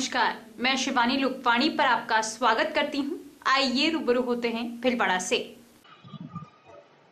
नमस्कार, मैं शिवानी लुकवाणी पर आपका स्वागत करती हूं। आइए रूबरू होते हैं भीलवाड़ा से।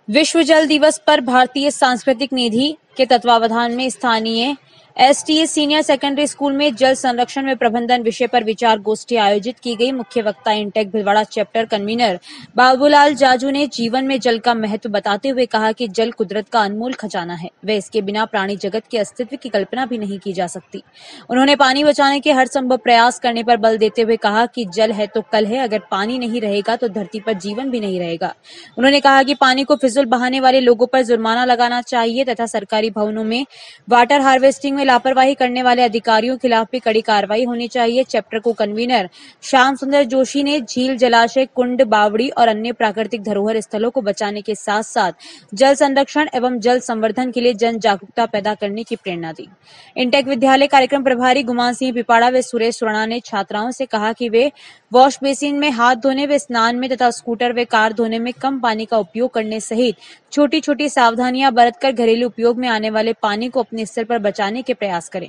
विश्व जल दिवस पर भारतीय सांस्कृतिक निधि के तत्वावधान में स्थानीय एसटीएस सीनियर सेकेंडरी स्कूल में जल संरक्षण में प्रबंधन विषय पर विचार गोष्ठी आयोजित की गई। मुख्य वक्ता intake Bhilwara chapter convener Babulal Jaju ने जीवन में जल का महत्व बताते हुए कहा कि जल कुदरत का अनमोल खजाना है, वे इसके बिना प्राणी जगत के अस्तित्व की कल्पना भी नहीं की जा सकती। उन्होंने पानी बचाने के हर संभव प्रयास करने पर बल देते हुए कहा कि जल है तो कल है, अगर पानी नहीं रहेगा तो धरती पर जीवन भी नहीं रहेगा। उन्होंने कहा कि पानी को फिजूल बहाने वाले लोगों पर जुर्माना लगाना चाहिए तथा सरकारी भवनों में वाटर हार्वेस्टिंग में लापरवाही करने वाले अधिकारियों के खिलाफ भी कड़ी कार्रवाई होनी चाहिए। चैप्टर को कन्वीनर श्याम सुंदर जोशी ने झील, जलाशय, कुंड, बावड़ी और अन्य प्राकृतिक धरोहर स्थलों को बचाने के साथ साथ जल संरक्षण एवं जल संवर्धन के लिए जन जागरूकता पैदा करने की प्रेरणा दी। इंटेक विद्यालय कार्यक्रम प्रभारी गुमान सिंह पिपाड़ा व सुरेश सुराणा ने छात्राओं से कहा कि वे वॉश बेसिन में हाथ धोने व स्नान में तथा स्कूटर व कार धोने में कम पानी का उपयोग करने सहित छोटी छोटी सावधानियां बरतकर घरेलू उपयोग में आने वाले पानी को अपने स्तर पर बचाने के प्रयास करें।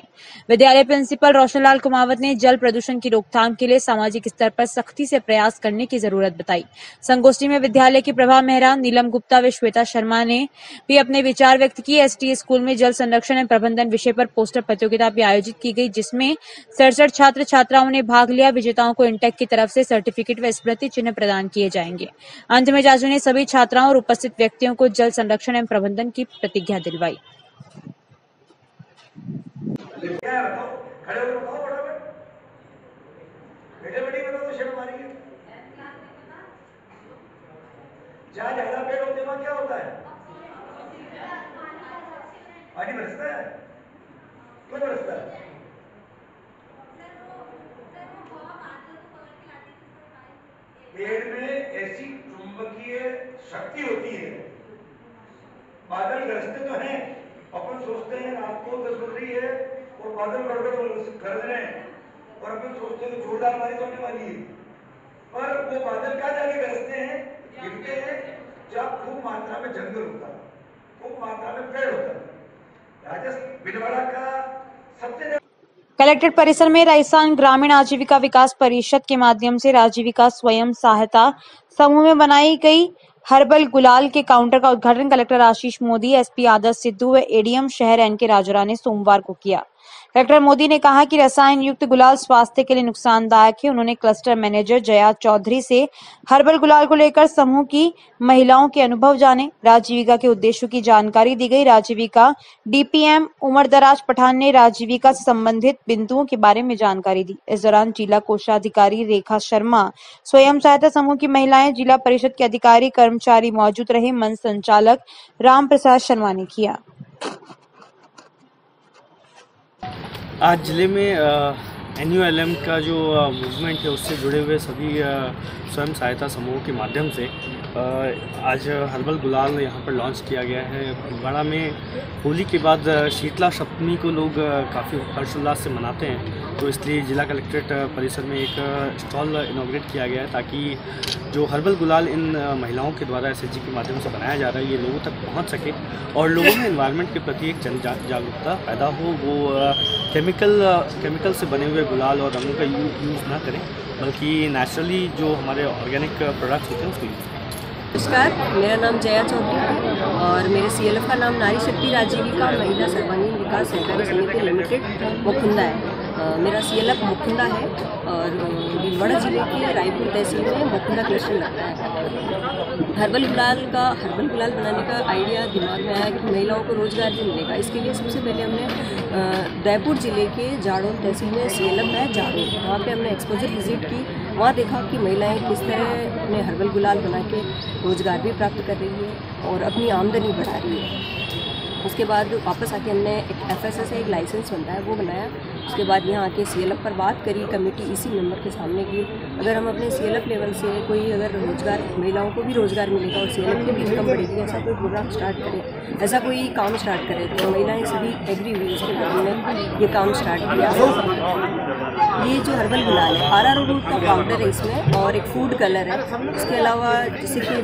विद्यालय प्रिंसिपल रोशनलाल कुमावत ने जल प्रदूषण की रोकथाम के लिए सामाजिक स्तर पर सख्ती से प्रयास करने की जरूरत बताई। संगोष्ठी में विद्यालय की प्रभा मेहरा, नीलम गुप्ता व श्वेता शर्मा ने भी अपने विचार व्यक्त किए। एसटीएस स्कूल में जल संरक्षण एवं प्रबंधन विषय पर पोस्टर प्रतियोगिता भी आयोजित की गई, जिसमें 67 छात्र छात्राओं ने भाग लिया। विजेताओं को इंटेक की तरफ से सर्टिफिकेट व स्मृति चिन्ह प्रदान किए जाएंगे। अंत में जाजू ने सभी छात्राओं और उपस्थित व्यक्तियों को जल संरक्षण एवं प्रबंधन की प्रतिज्ञा दिलवाई। खड़े हो बताओ, फटाफट बेटे बेटी बताओ तो शर्म मारेंगे। जहाँ ज्यादा पेड़ होते वहां क्या होता है? पानी बरसता है। क्यों बरसता है? पेड़ में ऐसी चुंबकीय शक्ति होती है। बादल गरजते तो हैं, अपन सोचते हैं रात को 10 बज रही है और बादल गड़बड़ गरज रहे हैं और अपन सोचते हैं जोरदार बारिश होने वाली है, पर वो बादल क्या जाके गरजते हैं, गिरते हैं जब खूब मात्रा में जंगल होता है, खूब मात्रा में पेड़ होता है। राजस्थान भीलवाड़ा का सबसे कलेक्ट्रेट परिसर में राजस्थान ग्रामीण आजीविका विकास परिषद के माध्यम से राजीविका स्वयं सहायता समूह में बनाई गई हर्बल गुलाल के काउंटर का उद्घाटन कलेक्टर आशीष मोदी, एसपी आदर्श सिद्धू व एडीएम शहर एनके राजोरा ने सोमवार को किया। कलेक्टर मोदी ने कहा कि रसायन युक्त गुलाल स्वास्थ्य के लिए नुकसानदायक है। उन्होंने क्लस्टर मैनेजर जया चौधरी से हर्बल गुलाल को लेकर समूह की महिलाओं के अनुभव जाने, राजीविका के उद्देश्यों की जानकारी दी गई। राजीविका डीपीएम उमरदराज पठान ने राजीविका से संबंधित बिंदुओं के बारे में जानकारी दी। इस दौरान जिला कोषाधिकारी रेखा शर्मा, स्वयं सहायता समूह की महिलाएं, जिला परिषद के अधिकारी कर्मचारी मौजूद रहे। मंच संचालक राम प्रसाद शर्मा ने किया। आज जिले में NULM का जो मूवमेंट है उससे जुड़े हुए सभी स्वयं सहायता समूहों के माध्यम से आज हर्बल गुलाल यहाँ पर लॉन्च किया गया है। भीलवाड़ा में होली के बाद शीतला सप्तमी को लोग काफ़ी हर्षोल्लास से मनाते हैं, तो इसलिए जिला कलेक्ट्रेट परिसर में एक स्टॉल इनॉग्रेट किया गया है ताकि जो हर्बल गुलाल इन महिलाओं के द्वारा SHG के माध्यम से बनाया जा रहा है ये लोगों तक पहुँच सके और लोगों में एनवायरनमेंट के प्रति एक जन जागरूकता पैदा हो। वो केमिकल से बने हुए गुलाल और रंगों का यूज़ ना करें, बल्कि नेचुरली जो हमारे ऑर्गेनिक प्रोडक्ट्स होते हैं उसको यूज़ करें। नमस्कार, मेरा नाम जया चौधरी है और मेरे CLF का नाम नारी शक्ति राजीविका महिला सर्वांगीण विकास सहकारी समिति लिमिटेड मुकुंदा है। मेरा CLF मुकुंदा है और भीलवाड़ा जिले के रायपुर तहसील में मुकुंदा क्लस्टर लगता है। हर्बल गुलाल बनाने का आइडिया दिमाग में आया कि महिलाओं को रोजगार भी मिलेगा। इसके लिए सबसे पहले हमने रायपुर जिले के जाड़ोल तहसील में CLF है जाड़ोल, वहाँ पे हमने एक्सपोजर विजिट की। वहाँ देखा कि महिलाएं किस तरह अपने हर्बल गुलाल बना के रोजगार भी प्राप्त कर रही है और अपनी आमदनी बढ़ा रही है। उसके बाद वापस आके हमने एक FSS एक लाइसेंस बनता है वो बनाया। उसके बाद यहाँ आके CLF पर बात करी कमेटी EC मेंबर के सामने की, अगर हम अपने CLF लेवल से कोई अगर रोजगार महिलाओं को भी रोजगार मिलेगा और CLF की भी इनकम बढ़ेगी, ऐसा कोई प्रोग्राम स्टार्ट करें, ऐसा कोई काम स्टार्ट करें। तो महिलाएं सभी एग्री हुई, उसके बाद हमने ये काम स्टार्ट किया। ये जो हर्बल गुलाल है RRO रूट का पाउडर है इसमें और एक फूड कलर है। इसके अलावा जैसे कि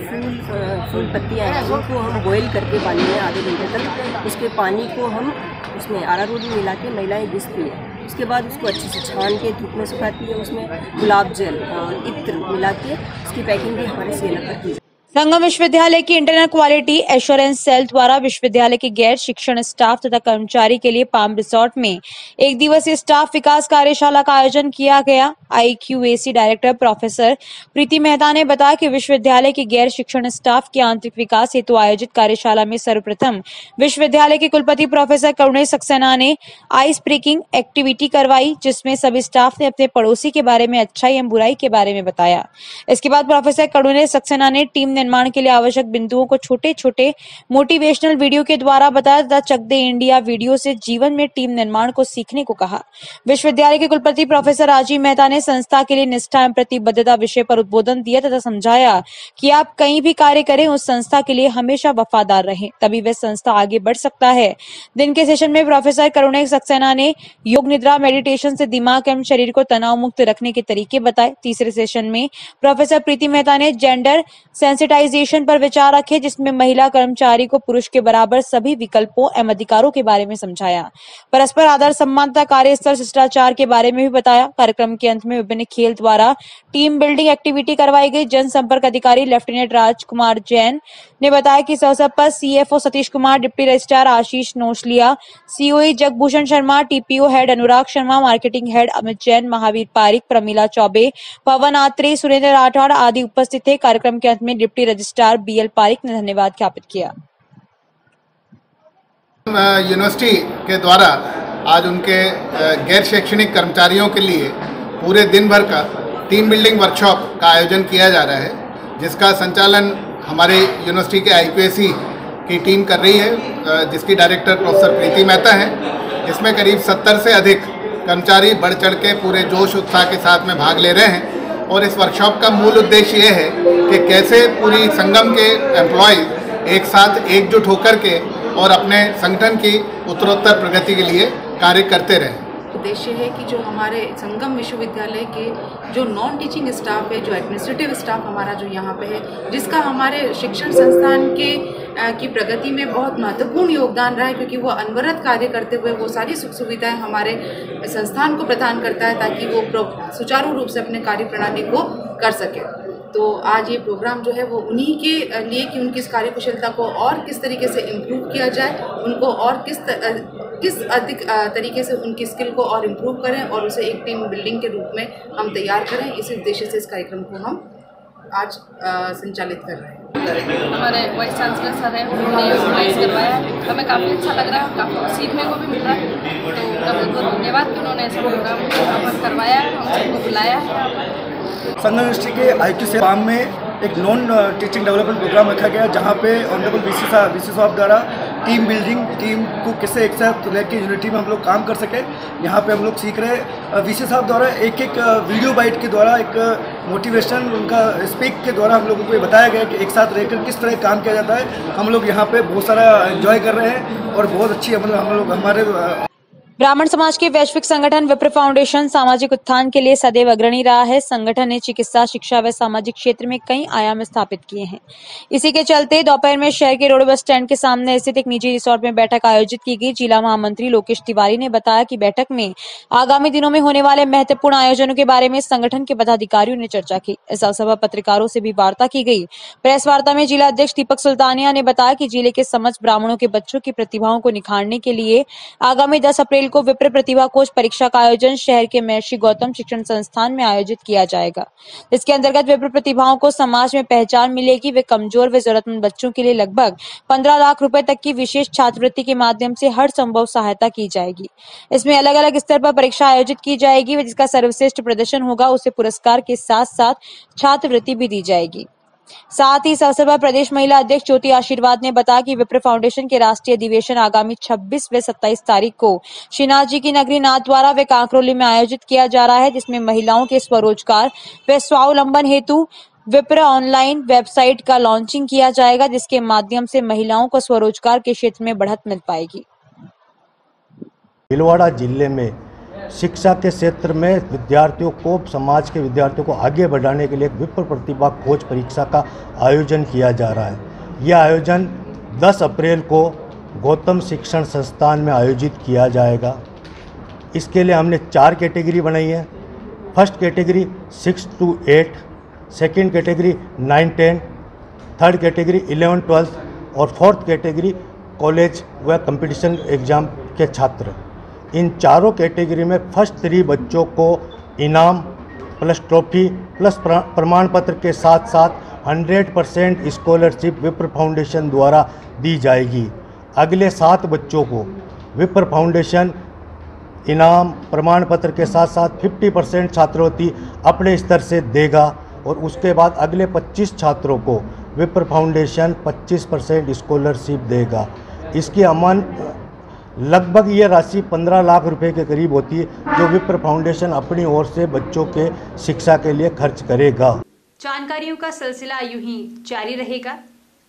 फूल पत्तियाँ हैं उनको हम बॉयल करके पानी में आधे घंटे तक उसके पानी को हम उसमें RRO मिला के महिलाएं घिसती हैं। उसके बाद उसको अच्छे से छान के धूप में सुखाती है, उसमें गुलाब जल और इत्र मिला के उसकी पैकिंग भी हमारे CLF पर की जाती है। संगम विश्वविद्यालय की इंटरनल क्वालिटी एश्योरेंस सेल द्वारा विश्वविद्यालय के गैर शिक्षण स्टाफ तथा कर्मचारी के लिए पाम रिसोर्ट में एक दिवसीय स्टाफ विकास कार्यशाला का आयोजन किया गया। IQAC डायरेक्टर प्रोफेसर प्रीति मेहता ने बताया कि विश्वविद्यालय के गैर शिक्षण स्टाफ के आंतरिक विकास हेतु आयोजित कार्यशाला में सर्वप्रथम विश्वविद्यालय के कुलपति प्रोफेसर करुणेश सक्सेना ने आइस ब्रेकिंग एक्टिविटी करवाई, जिसमें सभी स्टाफ ने अपने पड़ोसी के बारे में अच्छाई एवं बुराई के बारे में बताया। इसके बाद प्रोफेसर करुणेश सक्सेना ने टीम निर्माण के लिए आवश्यक बिंदुओं को छोटे छोटे मोटिवेशनल वीडियो के द्वारा बताया तथा चक दे इंडिया वीडियो से जीवन में टीम निर्माण को सीखने को कहा। विश्वविद्यालय के कुलपति प्रोफेसर राजीव मेहता ने संस्था के लिए निष्ठा एवं प्रतिबद्धता विषय पर उद्बोधन दिया तथा समझाया कि आप कहीं भी कार्य करें, उस संस्था के लिए हमेशा वफादार रहें, तभी वह संस्था आगे बढ़ सकता है। दिन के सेशन में प्रोफेसर करुणेश सक्सेना ने योग निद्रा मेडिटेशन से दिमाग एवं शरीर को तनाव मुक्त रखने के तरीके बताए। तीसरे सेशन में प्रोफेसर प्रीति मेहता ने जेंडर सेंसिटाइजेशन पर विचार रखे, जिसमें महिला कर्मचारी को पुरुष के बराबर सभी विकल्पों एवं अधिकारों के बारे में समझाया। परस्पर आदर सम्मान तथा कार्यस्थल शिष्टाचार के बारे में भी बताया। कार्यक्रम के अंत में विभिन्न खेल द्वारा टीम बिल्डिंग एक्टिविटी करवाई गई। जनसंपर्क अधिकारी लेफ्टिनेंट राजकुमार जैन ने बताया कि इस अवसर पर CFO Satish Kumar, deputy registrar Ashish Noshaliya, COE Jagbhushan Sharma, TPO head Anurag Sharma, marketing head Amit Jain, Mahavir Pareek, Pramila Choubey, Pawan Atre, Surendra Rathore आदि उपस्थित थे। कार्यक्रम के अंत में डिप्टी रजिस्ट्रार BL पारिक ने धन्यवाद ज्ञापित किया। यूनिवर्सिटी के द्वारा आज उनके गैर शैक्षणिक कर्मचारियों के लिए पूरे दिन भर का टीम बिल्डिंग वर्कशॉप का आयोजन किया जा रहा है, जिसका संचालन हमारे यूनिवर्सिटी के IQAC की टीम कर रही है, जिसकी डायरेक्टर प्रोफेसर प्रीति मेहता है। इसमें करीब 70 से अधिक कर्मचारी बढ़ चढ़ के पूरे जोश उत्साह के साथ में भाग ले रहे हैं। और इस वर्कशॉप का मूल उद्देश्य ये है कि कैसे पूरी संगम के एम्प्लॉयज़ एक साथ एकजुट होकर के और अपने संगठन की उत्तरोत्तर प्रगति के लिए कार्य करते रहें। उद्देश्य है कि जो हमारे संगम विश्वविद्यालय के जो नॉन टीचिंग स्टाफ है, जो एडमिनिस्ट्रेटिव स्टाफ हमारा जो यहाँ पे है, जिसका हमारे शिक्षण संस्थान की प्रगति में बहुत महत्वपूर्ण योगदान रहा है, क्योंकि वो अनवरत कार्य करते हुए वो सारी सुख सुविधाएं हमारे संस्थान को प्रदान करता है ताकि वो सुचारू रूप से अपने कार्य प्रणाली को कर सके। तो आज ये प्रोग्राम जो है वो उन्हीं के लिए कि उनकी इस कार्यकुशलता को और किस तरीके से इम्प्रूव किया जाए, उनको और किस अधिक तरीके से उनकी स्किल को और इम्प्रूव करें और उसे एक टीम बिल्डिंग के रूप में हम तैयार करें। इस उद्देश्य से इस कार्यक्रम को हम आज संचालित कर रहे हैं। हमारे वाइस चांसलर सर हैं, उन्होंने ऑर्गेनाइज करवाया, हमें काफ़ी अच्छा लग रहा है, काफ़ी सीखने को भी मिल रहा है। तो उनका बहुत बहुत धन्यवाद कि उन्होंने ऐसा प्रोग्राम यहाँ पर करवाया, हम सबको बुलाया है। संगम यूनिवर्सिटी के IQAC फार्म में एक नॉन टीचिंग डेवलपमेंट प्रोग्राम रखा गया, जहाँ पे ऑनरेबल VC साहब द्वारा टीम बिल्डिंग, टीम को कैसे एक साथ लेके यूनिटी में हम लोग काम कर सके, यहाँ पे हम लोग सीख रहे हैं। VC साहब द्वारा एक वीडियो बाइट के द्वारा एक मोटिवेशन उनका स्पीक के द्वारा हम लोगों को बताया गया कि एक साथ रहकर किस तरह काम किया जाता है। हम लोग यहाँ पे बहुत सारा एंजॉय कर रहे हैं और बहुत अच्छी मतलब हम लोग हमारे ब्राह्मण समाज के वैश्विक संगठन विप्र फाउंडेशन सामाजिक उत्थान के लिए सदैव अग्रणी रहा है। संगठन ने चिकित्सा, शिक्षा व सामाजिक क्षेत्र में कई आयाम स्थापित किए हैं। इसी के चलते दोपहर में शहर के रोड बस स्टैंड के सामने स्थित एक निजी रिसोर्ट में बैठक आयोजित की गई। जिला महामंत्री लोकेश तिवारी ने बताया कि बैठक में आगामी दिनों में होने वाले महत्वपूर्ण आयोजनों के बारे में संगठन के पदाधिकारियों ने चर्चा की। इस अवसर पर पत्रकारों से भी वार्ता की गई। प्रेस वार्ता में जिला अध्यक्ष दीपक सुल्तानिया ने बताया कि जिले के समस्त ब्राह्मणों के बच्चों की प्रतिभाओं को निखारने के लिए आगामी 10 अप्रैल को विप्र प्रतिभा खोज परीक्षा का आयोजन शहर के महर्षि गौतम शिक्षण संस्थान में आयोजित किया जाएगा। इसके अंतर्गत विप्र प्रतिभाओं को समाज में पहचान मिलेगी। वे कमजोर व जरूरतमंद बच्चों के लिए लगभग 15 लाख रुपए तक की विशेष छात्रवृत्ति के माध्यम से हर संभव सहायता की जाएगी। इसमें अलग अलग स्तर पर परीक्षा आयोजित की जाएगी व जिसका सर्वश्रेष्ठ प्रदर्शन होगा उसे पुरस्कार के साथ साथ छात्रवृत्ति भी दी जाएगी। साथ ही इस अवसर पर प्रदेश महिला अध्यक्ष ज्योति आशीर्वाद ने बताया कि विप्र फाउंडेशन के राष्ट्रीय अधिवेशन आगामी 26 व 27 तारीख को श्रीनाथ जी की नगरी नाथद्वारा व कांकरोली में आयोजित किया जा रहा है, जिसमें महिलाओं के स्वरोजगार व स्वावलंबन हेतु विप्र ऑनलाइन वेबसाइट का लॉन्चिंग किया जाएगा, जिसके माध्यम से महिलाओं को स्वरोजगार के क्षेत्र में बढ़त मिल पाएगी। भीलवाड़ा जिले में शिक्षा के क्षेत्र में विद्यार्थियों को, समाज के विद्यार्थियों को आगे बढ़ाने के लिए विप्र प्रतिभा खोज परीक्षा का आयोजन किया जा रहा है। यह आयोजन 10 अप्रैल को गौतम शिक्षण संस्थान में आयोजित किया जाएगा। इसके लिए हमने 4 कैटेगरी बनाई है। First category 6 to 8, second category 9-10, third category 11-12 और फोर्थ कैटेगरी कॉलेज व कंपटीशन एग्ज़ाम के छात्र। इन चारों कैटेगरी में फर्स्ट 3 बच्चों को इनाम प्लस ट्रॉफी प्लस प्रमाण पत्र के साथ साथ 100% स्कॉलरशिप विप्र फाउंडेशन द्वारा दी जाएगी। अगले 7 बच्चों को विप्र फाउंडेशन इनाम प्रमाण पत्र के साथ साथ 50% छात्रवृत्ति अपने स्तर से देगा और उसके बाद अगले 25 छात्रों को विप्र फाउंडेशन 25% स्कॉलरशिप देगा। इसकी अमाउंट लगभग ये राशि 15 लाख रुपए के करीब होती है, जो विप्र फाउंडेशन अपनी ओर से बच्चों के शिक्षा के लिए खर्च करेगा। जानकारियों का सिलसिला यूं ही जारी रहेगा।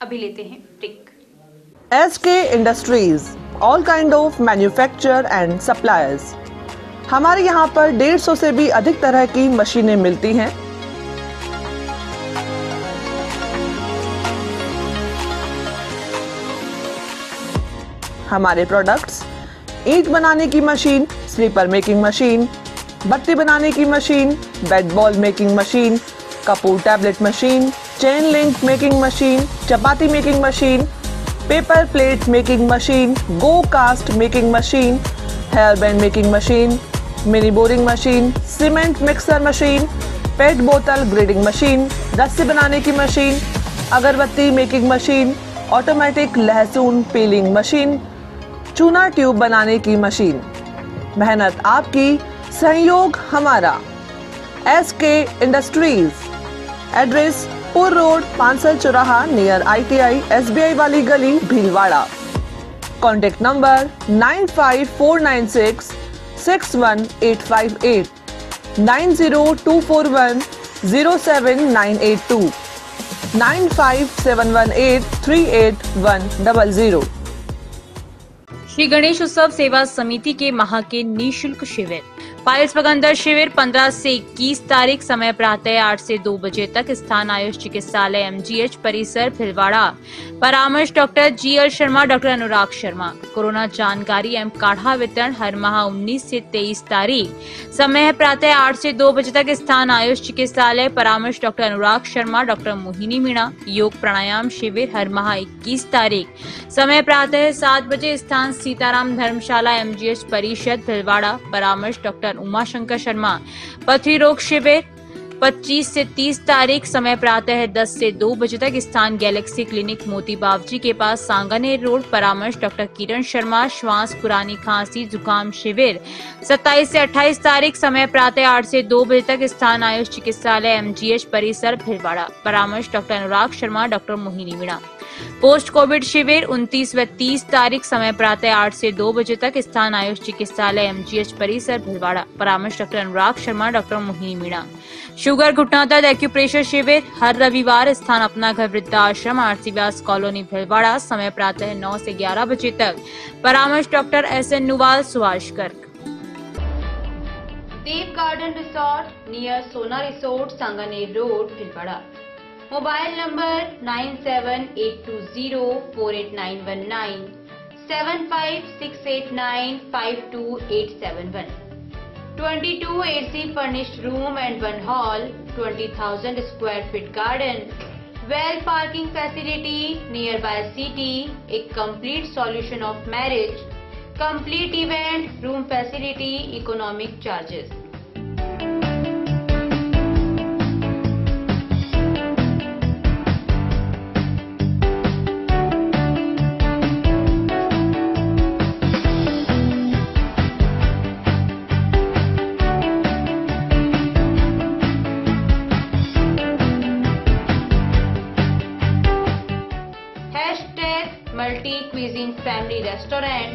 अभी लेते हैं break. SK industries, all kind of manufacture and suppliers. हमारे यहाँ पर 150 से भी अधिक तरह की मशीनें मिलती हैं। हमारे प्रोडक्ट्स ईंट बनाने की मशीन, स्लीपर मेकिंग मशीन, बत्ती बनाने की machine, bed ball making machine, कपूर tablet machine, chain link making machine, chapati making machine, paper plate making machine, गो कास्ट making machine, hair band making machine, mini boring machine, cement mixer machine, pet बोतल grading machine, रस्सी बनाने की मशीन, अगरबत्ती making machine, automatic लहसुन पीलिंग मशीन, चूना ट्यूब बनाने की मशीन। मेहनत आपकी, सहयोग हमारा। SK industries, address Pur road, Pansal चौराहा नियर ITI SBI वाली गली, भीलवाड़ा। Contact number 9549661858, 90241079882, 9571838100। श्री गणेश उत्सव सेवा समिति के माह के निःशुल्क शिविर। पायल्स पगंदर शिविर 15 से 21 तारीख, समय प्रातः 8 से 2 बजे तक, स्थान आयुष चिकित्सालय MGH परिसर भिलवाड़ा। परामर्श doctor GL Sharma, doctor Anurag Sharma. Corona जानकारी एवं काढ़ा वितरण हर माह 19 से 23 तारीख, समय प्रातः 8 से 2 बजे तक, स्थान आयुष चिकित्सालय। परामर्श डॉक्टर अनुराग शर्मा, डॉक्टर मोहिनी मीणा। योग प्राणायाम शिविर हर माह 21 तारीख, समय प्रातः 7 बजे, स्थान सीताराम धर्मशाला MGH परिषद भिलवाड़ा। परामर्श डॉक्टर उमाशंकर शर्मा। पथरी रोग शिविर 25 से 30 तारीख, समय प्रातः 10 से 2 बजे तक, स्थान गैलेक्सी क्लिनिक मोती बावजी के पास, सांगानेर रोड। परामर्श डॉक्टर किरण शर्मा। श्वास, पुरानी खांसी, जुकाम शिविर 27 से 28 तारीख, समय प्रातः 8 से 2 बजे तक, स्थान आयुष चिकित्सालय MGH परिसर भिलवाड़ा। परामर्श doctor Anurag Sharma, doctor Mohini Meena. Post covid शिविर 29 व 30 तारीख, समय प्रातः 8 से 2 बजे तक, स्थान आयुष चिकित्सालय MGH परिसर भिलवाड़ा। परामर्श doctor Anurag Sharma, doctor Mohini Meena. Sugar घुटना दर्द एक्यूप्रेशर शिविर हर रविवार, स्थान अपना घर वृद्धाश्रम RC व्यास कॉलोनी भिलवाड़ा। समय प्रातः 9 से 11 बजे तक। परामर्श डॉक्टर SN नुवाल, सुभाष गर्ग। देव गार्डन रिसोर्ट नियर सोना resort, Sanganer road, Bhilwara. Mobile number 9782048919, 7568952871। 22 AC furnished room and 1 hall, 20,000 square feet garden, well parking facility nearby city, a complete solution of marriage, complete event, room facility, economic charges. Multi cuisine family restaurant,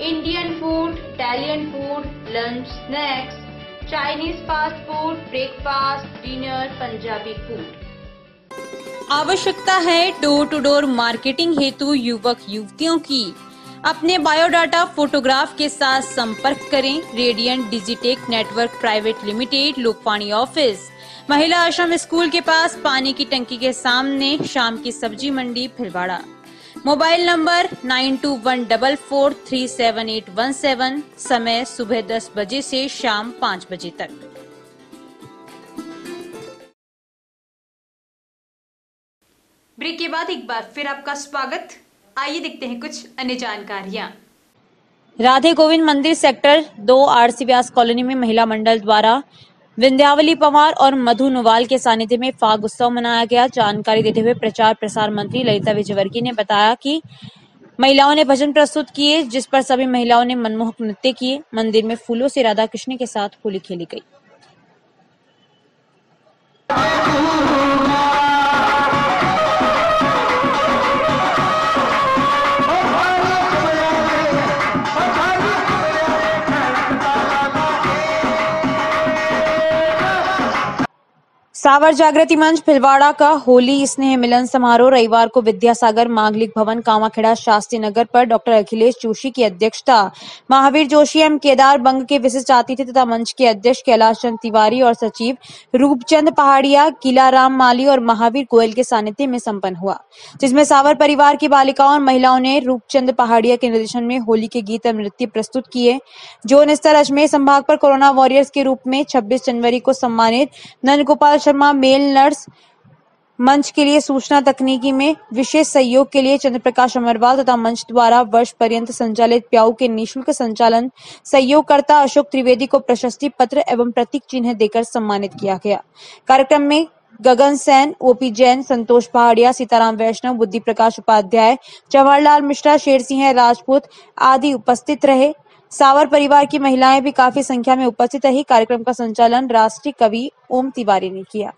Indian food, Italian food, lunch, snacks, Chinese fast food, breakfast, dinner, Punjabi food। आवश्यकता है door to door marketing हेतु युवक युवतियों की। अपने biodata photograph के साथ संपर्क करें। Radiant digitech network private limited, Lokpani office, Mahila Ashram school के पास, पानी की टंकी के सामने, शाम की सब्जी मंडी, भिलवाड़ा। Mobile number 9214437817। समय सुबह 10 बजे से शाम 5 बजे तक। ब्रेक के बाद एक बार फिर आपका स्वागत। आइए देखते हैं कुछ अन्य जानकारियां। राधे गोविंद मंदिर सेक्टर 2 आरसी व्यास कॉलोनी में महिला मंडल द्वारा विंध्यावली पवार और मधु नुवाल के सानिध्य में फाग उत्सव मनाया गया। जानकारी देते हुए प्रचार प्रसार मंत्री ललिता विजयवर्गीय ने बताया कि महिलाओं ने भजन प्रस्तुत किए, जिस पर सभी महिलाओं ने मनमोहक नृत्य किए। मंदिर में फूलों से राधा कृष्ण के साथ होली खेली गई। सावर जागृति मंच भिलवाड़ा का होली स्नेह मिलन समारोह रविवार को विद्यासागर मांगलिक भवन कामाखेड़ा शास्त्री नगर पर डॉक्टर अखिलेश जोशी की अध्यक्षता, महावीर जोशी एवं केदार बंग के विशिष्ट अतिथि तथा मंच के अध्यक्ष कैलाश चंद तिवारी और सचिव रूपचंद पहाड़िया, किलाराम माली और महावीर गोयल के सानिध्य में संपन्न हुआ, जिसमें सावर परिवार की बालिकाओं और महिलाओं ने रूपचंद पहाड़िया के निर्देशन में होली के गीत एवं नृत्य प्रस्तुत किए। जोन स्तर अजमेर संभाग पर कोरोना वॉरियर्स के रूप में 26 जनवरी को सम्मानित नंदगोपाल शर्मा मेल नर्स मंच के लिए सूचना तकनीकी में विशेष सहयोग के लिए चंद्रप्रकाश अमरवाल तथा मंच द्वारा वर्ष पर्यंत संचालित प्याऊ के निःशुल्क संचालन सहयोगकर्ता अशोक त्रिवेदी को प्रशस्ति पत्र एवं प्रतीक चिन्ह देकर सम्मानित किया गया। कार्यक्रम में गगन सेन, ओपी जैन, संतोष पहाड़िया, सीताराम वैष्णव, बुद्धि प्रकाश उपाध्याय, जवाहरलाल मिश्रा, शेर सिंह राजपूत आदि उपस्थित रहे। सावर परिवार की महिलाएं भी काफी संख्या में उपस्थित रही। कार्यक्रम का संचालन राष्ट्रीय कवि ओम तिवारी ने किया।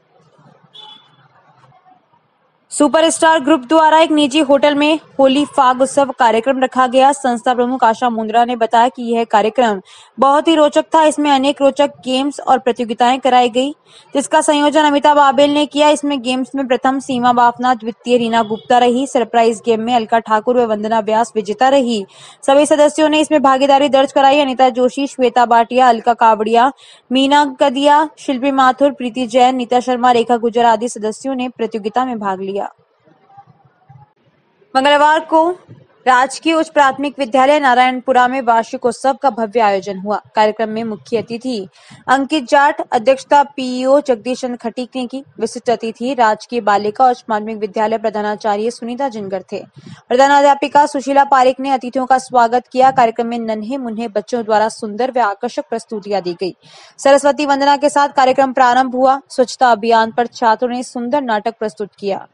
सुपरस्टार ग्रुप द्वारा एक निजी होटल में होली फाग उत्सव कार्यक्रम रखा गया। संस्था प्रमुख आशा मुंद्रा ने बताया कि यह कार्यक्रम बहुत ही रोचक था। इसमें अनेक रोचक गेम्स और प्रतियोगिताएं कराई गई, जिसका संयोजन अमिताभ आबेल ने किया। इसमें गेम्स में प्रथम सीमा बाफना, द्वितीय रीना गुप्ता रही। सरप्राइज गेम में अलका ठाकुर व वंदना व्यास विजेता रही। सभी सदस्यों ने इसमें भागीदारी दर्ज कराई। अनिता जोशी, श्वेता भाटिया, अलका कावड़िया, मीना कदिया, शिल्पी माथुर, प्रीति जैन, नीता शर्मा, रेखा गुजर आदि सदस्यों ने प्रतियोगिता में भाग लिया। मंगलवार को राजकीय उच्च प्राथमिक विद्यालय नारायणपुरा में वार्षिकोत्सव का भव्य आयोजन हुआ। कार्यक्रम में मुख्य अतिथि अंकित जाट, अध्यक्षता पीईओ जगदीश चंद्र खटीक ने की। विशिष्ट अतिथि राजकीय बालिका उच्च माध्यमिक विद्यालय प्रधानाचार्य सुनीता जिनगर थे। प्रधानाध्यापिका सुशीला पारिक ने अतिथियों का स्वागत किया। कार्यक्रम में नन्हे मुन्ने बच्चों द्वारा सुंदर व आकर्षक प्रस्तुतियां दी गई। सरस्वती वंदना के साथ कार्यक्रम प्रारंभ हुआ। स्वच्छता अभियान पर छात्रों ने सुंदर नाटक प्रस्तुत किया।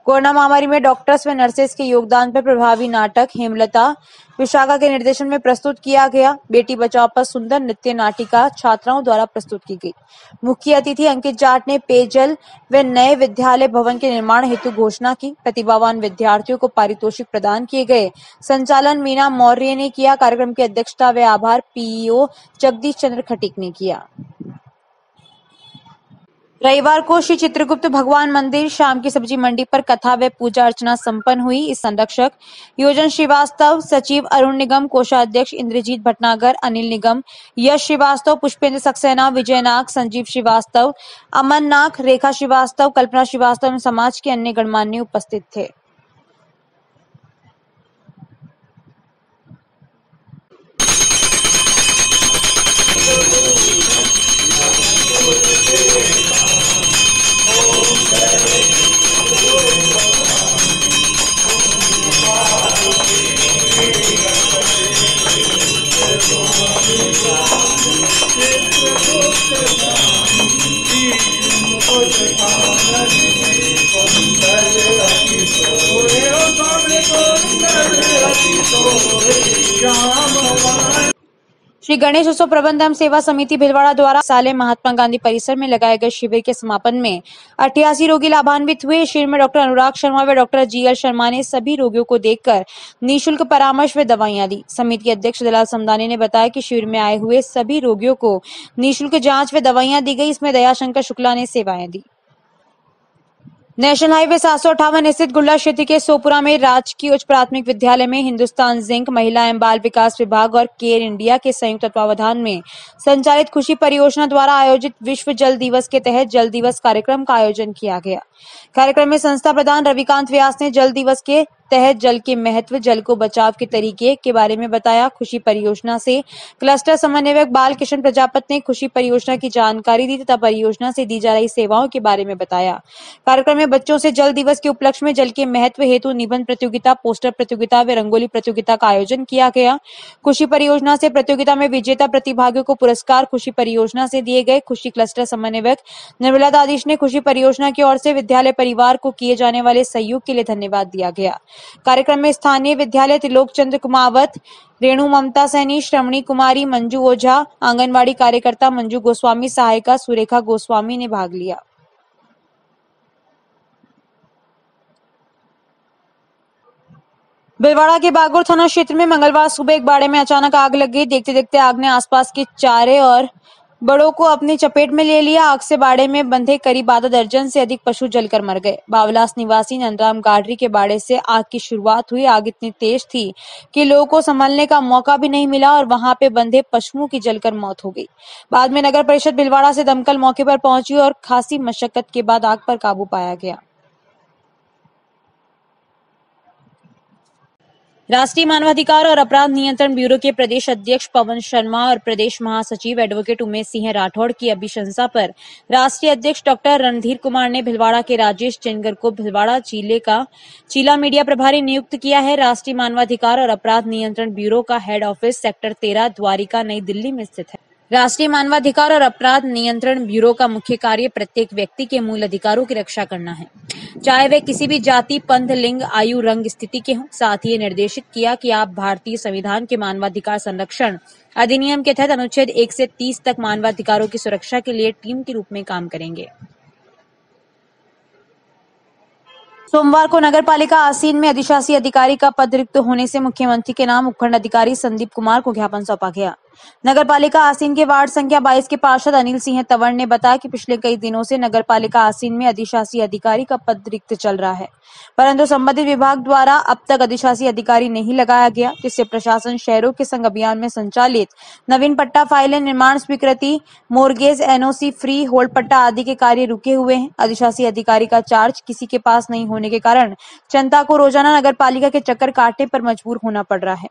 कोरोना महामारी में डॉक्टर्स व नर्सेस के योगदान पर प्रभावी नाटक हेमलता विशाखा के निर्देशन में प्रस्तुत किया गया। बेटी बचाओ पर सुंदर नृत्य नाटिका छात्राओं द्वारा प्रस्तुत की गई। मुख्य अतिथि अंकित जाट ने पेयजल व नए विद्यालय भवन के निर्माण हेतु घोषणा की। प्रतिभावान विद्यार्थियों को पारितोषिक प्रदान किए गए। संचालन मीना मौर्य ने किया। कार्यक्रम की अध्यक्षता व आभार पीईओ जगदीश चंद्र खटीक ने किया। रविवार को श्री चित्रगुप्त भगवान मंदिर शाम की सब्जी मंडी पर कथा व पूजा अर्चना संपन्न हुई। इस संरक्षक योजन श्रीवास्तव, सचिव अरुण निगम, कोषाध्यक्ष इंद्रजीत भटनागर, अनिल निगम, यश श्रीवास्तव, पुष्पेंद्र सक्सेना, विजय नाग, संजीव श्रीवास्तव, अमन नाग, रेखा श्रीवास्तव, कल्पना श्रीवास्तव एवं समाज के अन्य गणमान्य उपस्थित थे। श्री गणेश उत्सव प्रबंध एवं सेवा समिति भिलवाड़ा द्वारा साले महात्मा गांधी परिसर में लगाए गए शिविर के समापन में 88 रोगी लाभान्वित हुए। शिविर में डॉक्टर अनुराग शर्मा व डॉक्टर जीएल शर्मा ने सभी रोगियों को देखकर निःशुल्क परामर्श व दवाइयां दी। समिति के अध्यक्ष दलाल समदानी ने बताया कि शिविर में आए हुए सभी रोगियों को निःशुल्क जांच व दवाइयां दी गई। इसमें दयाशंकर शुक्ला ने सेवाएं दी। नेशनल हाईवे 758 स्थित गुल्ला क्षेत्र के सोपुरा में राजकीय उच्च प्राथमिक विद्यालय में हिंदुस्तान जिंक, महिला एवं बाल विकास विभाग और केयर इंडिया के संयुक्त तत्वावधान में संचालित खुशी परियोजना द्वारा आयोजित विश्व जल दिवस के तहत जल दिवस कार्यक्रम का आयोजन किया गया। कार्यक्रम में संस्था प्रधान रविकांत व्यास ने जल दिवस के तहत जल के महत्व, जल को बचाव के तरीके के बारे में बताया। खुशी परियोजना से क्लस्टर समन्वयक बाल किशन प्रजापति ने खुशी परियोजना की जानकारी दी तथा परियोजना से दी जा रही सेवाओं के बारे में बताया। कार्यक्रम में बच्चों से जल दिवस के उपलक्ष्य में जल के महत्व हेतु निबंध प्रतियोगिता, पोस्टर प्रतियोगिता व रंगोली प्रतियोगिता का आयोजन किया गया। खुशी परियोजना से प्रतियोगिता में विजेता प्रतिभागियों को पुरस्कार खुशी परियोजना से दिए गए। खुशी क्लस्टर समन्वयक निर्मला दादिश ने खुशी परियोजना की ओर से विद्यालय परिवार को किए जाने वाले सहयोग के लिए धन्यवाद दिया गया। कार्यक्रम में स्थानीय विद्यालय त्रिलोक चंद्र कुमावत, रेणु ममता सैनी, श्रवणी कुमारी, मंजू ओझा, आंगनवाड़ी कार्यकर्ता मंजू गोस्वामी, सहायिका सुरेखा गोस्वामी ने भाग लिया। भिलवाड़ा के बागौर थाना क्षेत्र में मंगलवार सुबह एक बाड़े में अचानक आग लग गई। देखते देखते आग ने आसपास के चारे और बड़ों को अपनी चपेट में ले लिया। आग से बाड़े में बंधे करीब आधा दर्जन से अधिक पशु जलकर मर गए। बावलास निवासी नंदराम गाडरी के बाड़े से आग की शुरुआत हुई। आग इतनी तेज थी कि लोगों को संभलने का मौका भी नहीं मिला और वहां पे बंधे पशुओं की जलकर मौत हो गई। बाद में नगर परिषद भिलवाड़ा से दमकल मौके पर पहुंची और खासी मशक्कत के बाद आग पर काबू पाया गया। राष्ट्रीय मानवाधिकार और अपराध नियंत्रण ब्यूरो के प्रदेश अध्यक्ष पवन शर्मा और प्रदेश महासचिव एडवोकेट उमेश सिंह राठौड़ की अभिशंसा पर राष्ट्रीय अध्यक्ष डॉक्टर रणधीर कुमार ने भिलवाड़ा के राजेश चेंगर को भिलवाड़ा जिले का चीला मीडिया प्रभारी नियुक्त किया है। राष्ट्रीय मानवाधिकार और अपराध नियंत्रण ब्यूरो का हेड ऑफिस सेक्टर 13 द्वारिका नई दिल्ली में स्थित है। राष्ट्रीय मानवाधिकार और अपराध नियंत्रण ब्यूरो का मुख्य कार्य प्रत्येक व्यक्ति के मूल अधिकारों की रक्षा करना है, चाहे वे किसी भी जाति, पंथ, लिंग, आयु, रंग, स्थिति के हों। साथ ही ये निर्देशित किया कि आप भारतीय संविधान के मानवाधिकार संरक्षण अधिनियम के तहत अनुच्छेद 1 से 30 तक मानवाधिकारों की सुरक्षा के लिए टीम के रूप में काम करेंगे। सोमवार को नगर पालिका आसीन में अधिशासी अधिकारी का पद रिक्त होने से मुख्यमंत्री के नाम उपखंड अधिकारी संदीप कुमार को ज्ञापन सौंपा गया। नगर पालिका आसीन के वार्ड संख्या 22 के पार्षद अनिल सिंह तंवर ने बताया कि पिछले कई दिनों से नगर पालिका आसीन में अधिशासी अधिकारी का पद रिक्त चल रहा है, परंतु संबंधित विभाग द्वारा अब तक अधिशासी अधिकारी नहीं लगाया गया, जिससे प्रशासन शहरों के संग अभियान में संचालित नवीन पट्टा फाइलें, निर्माण स्वीकृति, मोर्गेज, एनओसी, फ्री होल्ड पट्टा आदि के कार्य रुके हुए हैं। अधिशासी अधिकारी का चार्ज किसी के पास नहीं होने के कारण जनता को रोजाना नगर पालिका के चक्कर काटने पर मजबूर होना पड़ रहा है।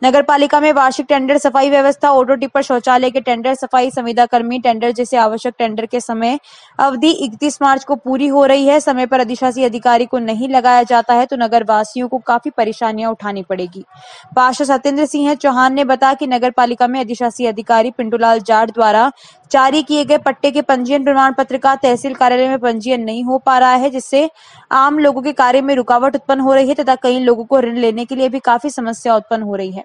नगर पालिका में वार्षिक टेंडर, सफाई व्यवस्था, ऑटो टिपर, शौचालय के टेंडर, सफाई संविदा कर्मी टेंडर जैसे आवश्यक टेंडर के समय अवधि 31 मार्च को पूरी हो रही है। समय पर अधिशासी अधिकारी को नहीं लगाया जाता है तो नगर वासियों को काफी परेशानियां उठानी पड़ेगी। पार्षद सत्येंद्र सिंह चौहान ने बताया कि नगर पालिका में अधिशासी अधिकारी पिंटूलाल जाट द्वारा जारी किए गए पट्टे के पंजीयन प्रमाण पत्र का तहसील कार्यालय में पंजीयन नहीं हो पा रहा है, जिससे आम लोगों के कार्य में रुकावट उत्पन्न हो रही है तथा कई लोगों को ऋण लेने के लिए भी काफी समस्या उत्पन्न हो रही है।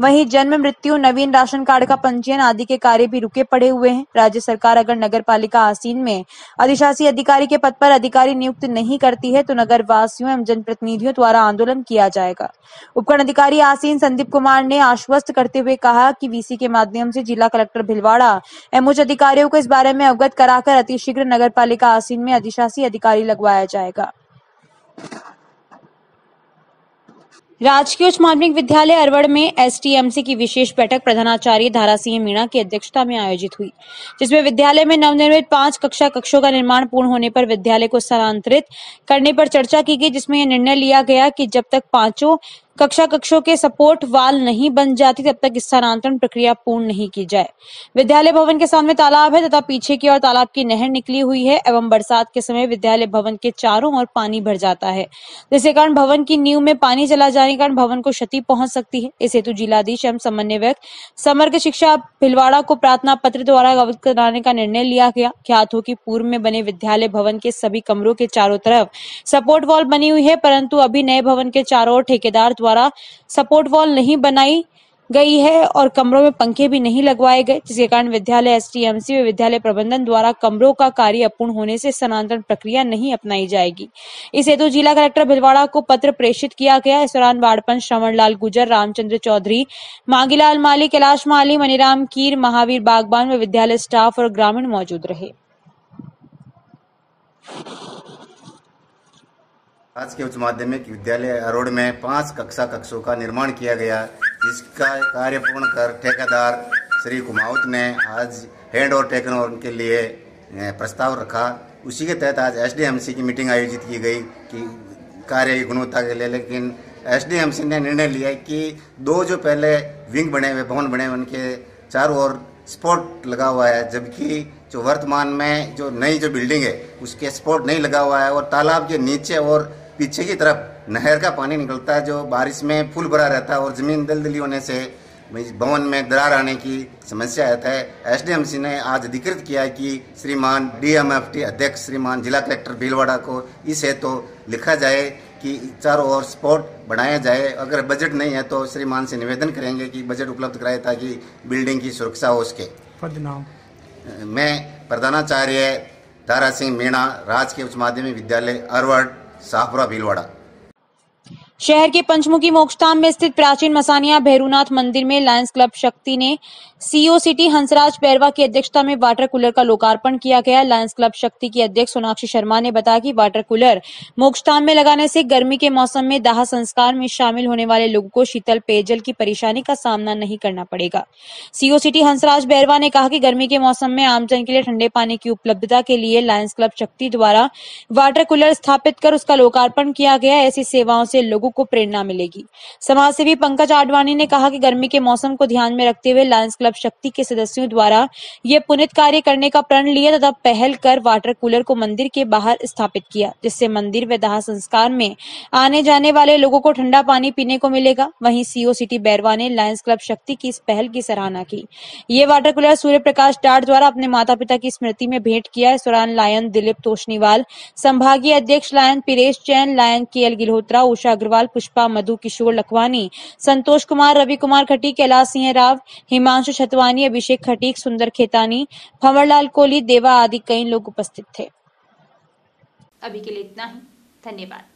वहीं जन्म, मृत्यु, नवीन राशन कार्ड का पंजीयन आदि के कार्य भी रुके पड़े हुए हैं। राज्य सरकार अगर नगर पालिका आसीन में अधिशासी अधिकारी के पद पर अधिकारी नियुक्त नहीं करती है तो नगर वासियों एवं जनप्रतिनिधियों द्वारा आंदोलन किया जाएगा। उपखंड अधिकारी आसीन संदीप कुमार ने आश्वस्त करते हुए कहा कि वीसी के माध्यम से जिला कलेक्टर भिलवाड़ा एवं उच्च अधिकारियों को इस बारे में अवगत कराकर अतिशीघ्र नगर पालिका आसीन में अधिशासी अधिकारी लगवाया जाएगा। राजकीय उच्च माध्यमिक विद्यालय अरवड़ में एसटीएमसी की विशेष बैठक प्रधानाचार्य धारा सिंह मीणा की अध्यक्षता में आयोजित हुई, जिसमें विद्यालय में नवनिर्मित 5 कक्षों का निर्माण पूर्ण होने पर विद्यालय को स्थानांतरित करने पर चर्चा की गई, जिसमें यह निर्णय लिया गया कि जब तक 5 कक्षों के सपोर्ट वाल नहीं बन जाती तब तक स्थानांतरण प्रक्रिया पूर्ण नहीं की जाए। विद्यालय भवन के सामने तालाब है तथा पीछे की ओर तालाब की नहर निकली हुई है एवं बरसात के समय विद्यालय भवन के चारों ओर पानी भर जाता है, जिसके कारण भवन की नींव में पानी चला जाने के कारण भवन को क्षति पहुंच सकती है। इस हेतु जिलाधीश एवं समन्वयक समग्र शिक्षा भिलवाड़ा को प्रार्थना पत्र द्वारा अवगत कराने का निर्णय लिया गया। ज्ञात हो कि पूर्व में बने विद्यालय भवन के सभी कमरों के चारों तरफ सपोर्ट वॉल बनी हुई है, परंतु अभी नए भवन के चारों ओर ठेकेदार द्वारा सपोर्ट वॉल नहीं बनाई गई है और कमरों में पंखे भी नहीं लगवाए गए, जिसके कारण विद्यालय एसटीएमसी व विद्यालय प्रबंधन द्वारा कमरों का कार्य अपूर्ण होने से स्थानांतरण प्रक्रिया नहीं अपनाई जाएगी। इस हेतु जिला कलेक्टर भिलवाड़ा को पत्र प्रेषित किया गया। इस दौरान वार्ड पंच श्रवण लाल गुजर, रामचंद्र चौधरी, मांगीलाल माली, कैलाश माली, मनीराम कीर, महावीर बागबान व विद्यालय स्टाफ और ग्रामीण मौजूद रहे। राजकीय उच्च माध्यमिक विद्यालय अरवड़ में 5 कक्षों का निर्माण किया गया, जिसका कार्य पूर्ण कर ठेकेदार श्री कुमावत ने आज हैंड ओवर टेकन ओवर के लिए प्रस्ताव रखा। उसी के तहत आज एसडीएमसी की मीटिंग आयोजित की गई कि कार्य की गुणवत्ता के लिए, लेकिन एसडीएमसी ने निर्णय लिया कि 2 जो पहले विंग बने हुए, भवन बने हुए, उनके चारों ओर स्पॉट लगा हुआ है, जबकि जो वर्तमान में जो नई जो बिल्डिंग है उसके स्पॉट नहीं लगा हुआ है, और तालाब के नीचे और पीछे की तरफ नहर का पानी निकलता है जो बारिश में फुल भरा रहता है, और ज़मीन दलदली होने से भवन में दरार आने की समस्या आता है। एसडीएमसी ने आज अधिकृत किया कि श्रीमान डीएमएफटी अध्यक्ष श्रीमान जिला कलेक्टर भीलवाड़ा को इस हेतु लिखा जाए कि चारों ओर स्पॉट बनाया जाए। अगर बजट नहीं है तो श्रीमान से निवेदन करेंगे कि बजट उपलब्ध कराए ताकि बिल्डिंग की सुरक्षा हो सके। पदनाम मैं प्रधानाचार्य तारा सिंह मीणा, राजकीय उच्च माध्यमिक विद्यालय अरवड़, शाहपुरा, भीलवाड़ा। शहर के पंचमुखी मोक्षधाम में स्थित प्राचीन मसानिया भैरूनाथ मंदिर में लायंस क्लब शक्ति ने सीईओ सिटी हंसराज बैरवा की अध्यक्षता में वाटर कूलर का लोकार्पण किया गया। लायंस क्लब शक्ति की अध्यक्ष सोनाक्षी शर्मा ने बताया कि वाटर कूलर मोक्षधाम में लगाने से गर्मी के मौसम में दाह संस्कार में शामिल होने वाले लोगों को शीतल पेयजल की परेशानी का सामना नहीं करना पड़ेगा। सीईओ सिटी हंसराज बैरवा ने कहा कि गर्मी के मौसम में आमजन के लिए ठंडे पानी की उपलब्धता के लिए लायंस क्लब शक्ति द्वारा वाटर कूलर स्थापित कर उसका लोकार्पण किया गया। ऐसी सेवाओं से लोगों को प्रेरणा मिलेगी। समाजसेवी पंकज आडवाणी ने कहा कि गर्मी के मौसम को ध्यान में रखते हुए लायंस क्लब शक्ति के सदस्यों द्वारा ये पुनीत कार्य करने का प्रण लिया तथा पहल कर वाटर कूलर को मंदिर के बाहर स्थापित किया, जिससे मंदिर व दाह संस्कार में आने जाने वाले लोगों को ठंडा पानी पीने को मिलेगा। वहीं सीईओ सिटी बैरवा ने लायंस क्लब शक्ति की इस पहल की सराहना की। ये water cooler Surya Prakash dot द्वारा अपने माता पिता की स्मृति में भेंट किया। इस दौरान लायन दिलीप तोशनीवाल, संभागीय अध्यक्ष lion Piresh Jain, lion KL Gilhotra, Usha Agarwal, Pushpa, Madhu Kishore Lakhwani, Santosh Kumar, Ravi Kumar Khatik, Kailash Singh Rao, Himanshu Chhatwani, Abhishek Khatik, Sundar Khetani, Bhanwarlal Kohli, देवा आदि कई लोग उपस्थित थे। अभी के लिए इतना ही। धन्यवाद।